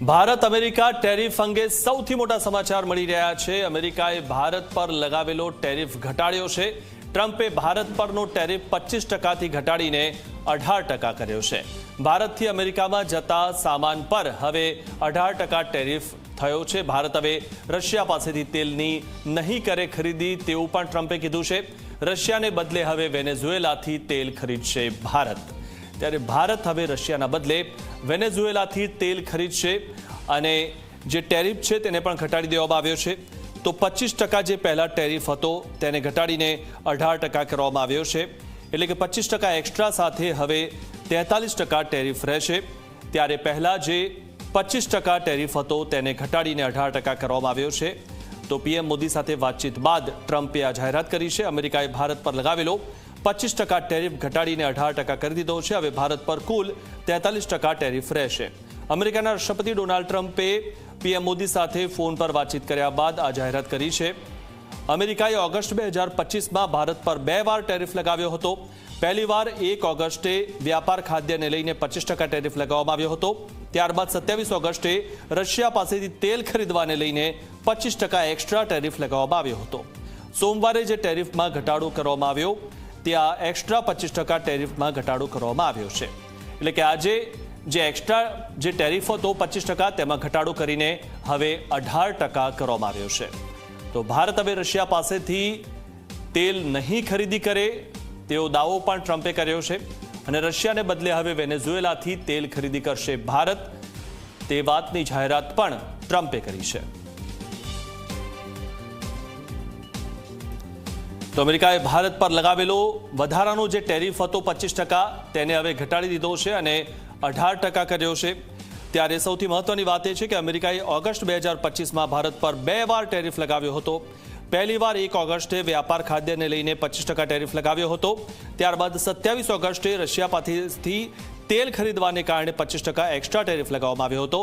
Bharat America tariff અંગે સૌથી મોટા સમાચાર મળી રહ્યા છે। અમેરિકાએ ભારત પર લગાવેલો ટેરિફ ઘટાડ્યો છે। ટ્રમ્પે ભારત પરનો ટેરિફ 25% થી ઘટાડીને 18% કર્યો છે। ભારતથી અમેરિકામાં જતા સામાન પર હવે 18% ટેરિફ થયો છે। ભારત હવે રશિયા પાસેથી તેલની નહીં કરે ખરીદી તેવું પણ ટ્રમ્પે કીધું છે। રશિયાને બદલે હવે વેનેઝુએલાથી તેલ ખરીદશે ભારત। ત્યારે ભારત હવે રશિયાના બદલે વેનેઝુએલાથી તેલ ખરીદશે અને જે ટેરિફ છે તેને પણ ઘટાડી દેવામાં આવ્યો છે। તો 25% જે પહેલા ટેરિફ હતો તેને ઘટાડીને 18% કરવામાં આવ્યો છે, એટલે કે 25% એક્સ્ટ્રા સાથે હવે 43% ટેરિફ રહેશે। ત્યારે પહેલા જે 25% ટેરિફ હતો તેને ઘટાડીને 18% કરવામાં આવ્યો છે। તો પીએમ મોદી સાથે વાતચીત બાદ ટ્રમ્પે આ જાહેરાત કરી છે। અમેરિકાએ ભારત પર લગાવેલો 25% ટેરિફ ઘટાડીને 18% કરી દીધો છે। હવે ભારત પર કુલ 43% ટેરિફ રહેશે। અમેરિકાના રાષ્ટ્રપતિ ડોનાલ્ડ ટ્રમ્પે પીએમ મોદી સાથે ફોન પર વાતચીત કર્યા બાદ આ જાહેરાત કરી છે। અમેરિકાએ ઓગસ્ટ 2025માં ભારત પર 2 વાર ટેરિફ લગાવ્યો હતો। પહેલી વાર 1 ઓગસ્ટે વ્યાપાર ખાદ્યને લઈને 25% ટેરિફ લગાવવામાં આવ્યો હતો। ત્યારબાદ 27 ઓગસ્ટે રશિયા પાસેથી તેલ ખરીદવાને લઈને 25% એક્સ્ટ્રા ટેરિફ લગાવવામાં આવ્યો હતો। સોમવારે જે ટેરિફમાં ઘટાડો કરવામાં આવ્યો ત્યાં એક્સ્ટ્રા 25% ટેરિફમાં ઘટાડો કરવામાં આવ્યો છે। એટલે કે આજે જે એક્સ્ટ્રા જે ટેરિફ હતો 25% તેમાં ઘટાડો કરીને હવે 18% કરવામાં આવ્યો છે। તો ભારત હવે રશિયા પાસેથી તેલ નહીં ખરીદી કરે તેવો દાવો પણ ટ્રમ્પે કર્યો છે અને રશિયાને બદલે હવે વેનેઝુએલાથી તેલ ખરીદી કરશે ભારત, તે વાતની જાહેરાત પણ ટ્રમ્પે કરી છે। તો અમેરિકાએ ભારત પર લગાવેલો વધારાનો જે ટેરિફ હતો 25% તેને હવે ઘટાડી દીધો છે અને 18% કર્યો છે। ત્યારે સૌથી મહત્વની વાત એ છે કે અમેરિકાએ ઓગસ્ટ 2025માં ભારત પર 2 વાર ટેરિફ લગાવ્યો હતો। પહેલી વાર 1 ઓગસ્ટે વ્યાપાર ખાદ્યને લઈને 25% ટેરિફ લગાવ્યો હતો। ત્યારબાદ 27 ઓગસ્ટે રશિયા પાસેથી તેલ ખરીદવાને કારણે 25% એક્સ્ટ્રા ટેરિફ લગાવવામાં આવ્યો હતો।